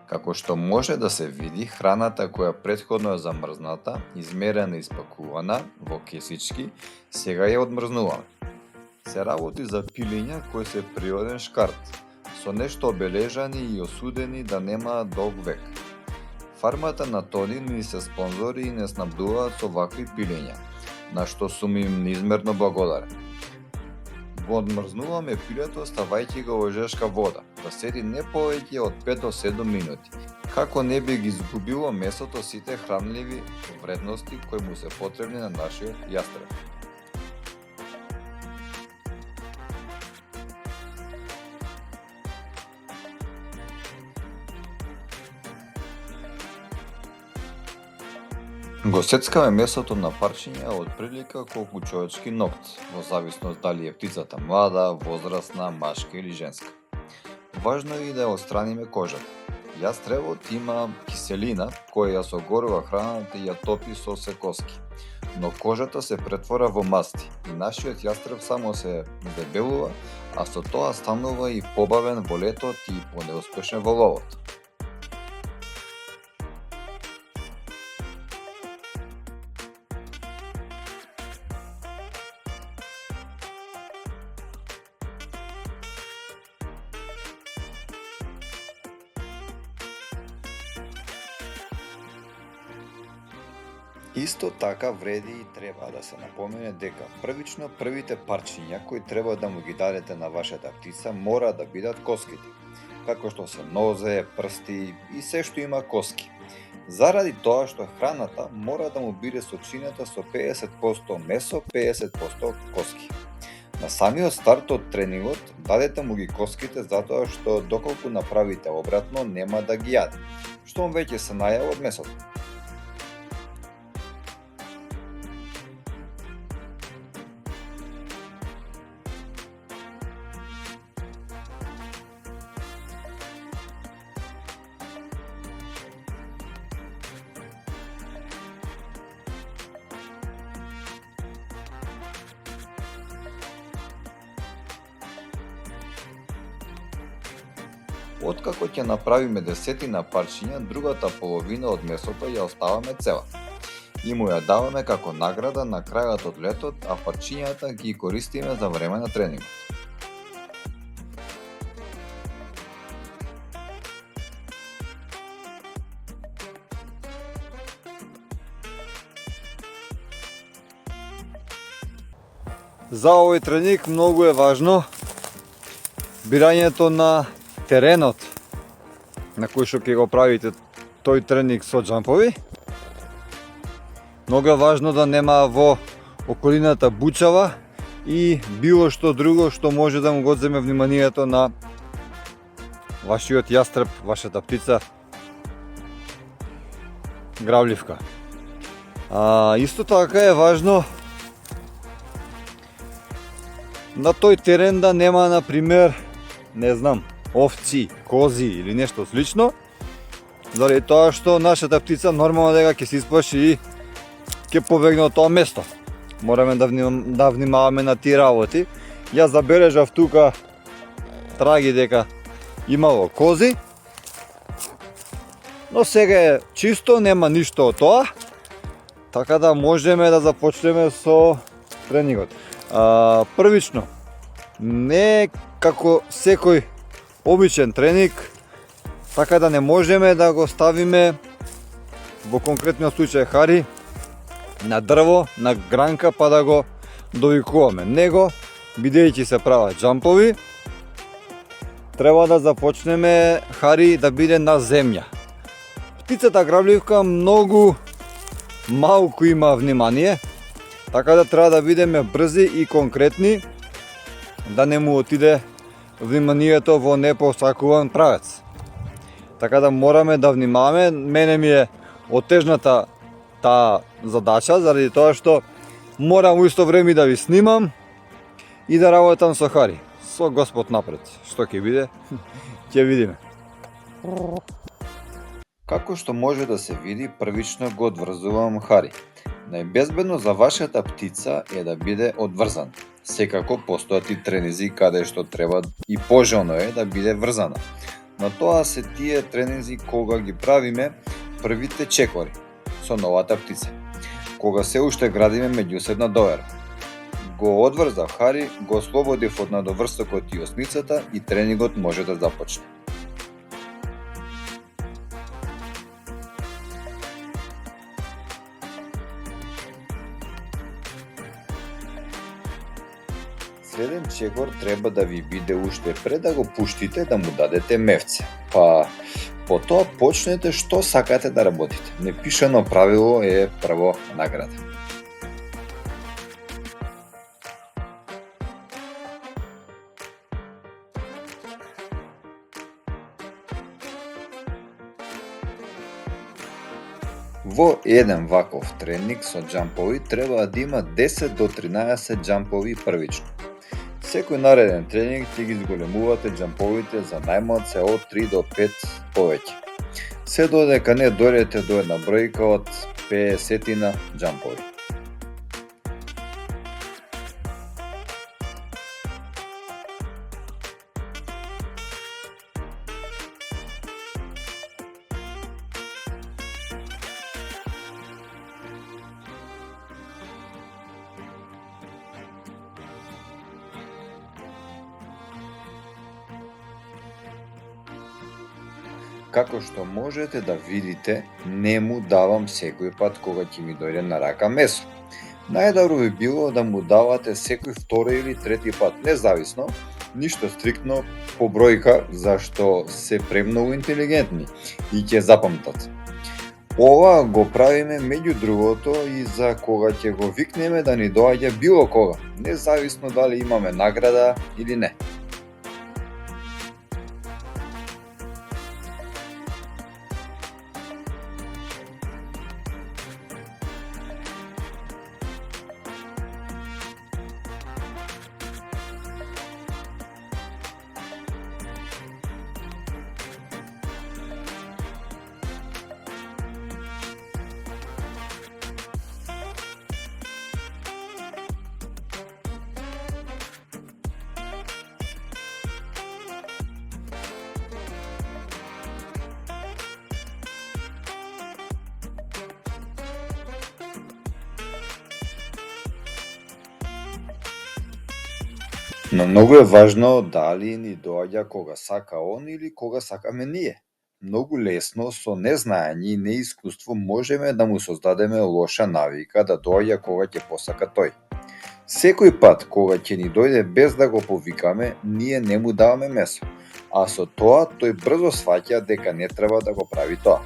Како што може да се види, храната која претходно е замрзната, измерена и испакувана во кесички, сега ја одмрзнуваме. Се работи за пилиња кои се природен шкарт, со нешто обележани и осудени да немаат долг век. Фармата на Тони ни се спонзори и не снабдуваат со вакви пилиња, на што сум им неизмерно благодарен. Го одмрзнуваме пилето ставајќи го во жешка вода, да седи не повеќе од 5 до 7 минути, како не би ги изгубило месото сите хранливи вредности кои му се потребни на нашиот јастреб. Го сецкаме месото на парчиња од прилика колку човечки ногт, во зависност дали е птицата млада, возрастна, машка или женска. Важно е и да ја отстраниме кожата. Јастребот има киселина која ја согорува храната и ја топи со секоски, но кожата се претвора во масти и нашиот јастреб само се дебелува, а со тоа станува и побавен во летот и понеуспешен во ловот. Исто така вреди и треба да се напомене дека првично првите парчиња кои треба да му ги дадете на вашата птица мора да бидат коските, како што се нозе, прсти и се што има коски. Заради тоа што храната мора да му биде сочинета со 50% месо, 50% коски. На самиот старт од тренингот дадете му ги коските затоа што доколку направите обратно нема да ги јаде, што он веќе се најава од месото. Откако ќе направиме десетина парчиња, другата половина од месото ја оставаме цела и му ја даваме како награда на крајот од летот, а парчињата ги користиме за време на тренингот. За овој тренинг многу е важно бирањето на теренот на кој што ќе го правите тој тренинг со џампови. Многу е важно да нема во околината бучава и било што друго што може да му го земе вниманието на вашиот јастреб, вашата птица гравливка. Исто така е важно на тој терен да нема, например, не знам, овци, кози или нешто слично, заради тоа што нашата птица нормално дека ќе се исплаши и ќе побегне од тоа место. Мораме да внимаваме на тие работи. Јас забележав тука траги дека имало кози, но сега е чисто, нема ништо од тоа, така да можеме да започнеме со тренингот. Првично, не како секој обичен тренинг, така да не можеме да го ставиме во конкретниот случај Хари на дрво, на гранка па да го довикуваме. Него, бидејќи се прават џампови, треба да започнеме Хари да биде на земја. Птицата грабливка многу малку има внимание, така да треба да бидеме брзи и конкретни, да не му отиде вниманието во непосакуван правец. Така да мораме да внимаваме. Мене ми е отежната таа задача, заради тоа што морам во исто време да ви снимам и да работам со Хари. Со Господ напред. Што ќе биде, ќе видиме. Како што може да се види, првично го одврзувам Хари. Најбезбедно за вашата птица е да биде одврзан. Секако постојат и тренизи каде што треба и пожелно е да биде врзана. На тоа се тие тренинзи кога ги правиме првите чекори со новата птица, кога се уште градиме меѓусебна довера. Го одврзав Хари, го ослободив од надоврстокот и осмицата и тренингот може да започне. Следен чекор треба да ви биде уште пред да го пуштите да му дадете мевце. Па потоа почнете што сакате да работите. Непишано правило е прво награда. Во еден ваков тренинг со џампови треба да има 10 до 13 џампови првично. Секој нареден тренинг ќе ги зголемувате џамповите за најмалце од 3 до 5 повеќе. Се додека не дојдете до една бројка од 50 џампови. Како што можете да видите, не му давам секој пат кога ќе ми дојде на рака месо. Најдобро би било да му давате секој втори или трети пат, независно, ништо стриктно по бројка, зашто се премногу интелигентни и ќе запамтат. Ова го правиме меѓу другото и за кога ќе го викнеме да ни доаѓа било кога, независно дали имаме награда или не. Но многу е важно дали ни доаѓа кога сака он или кога сакаме ние. Многу лесно со незнаење и неискуство можеме да му создадеме лоша навика да доаѓа кога ќе посака тој. Секој пат кога ќе ни дојде без да го повикаме, ние не му даваме месо, а со тоа тој брзо сваќа дека не треба да го прави тоа.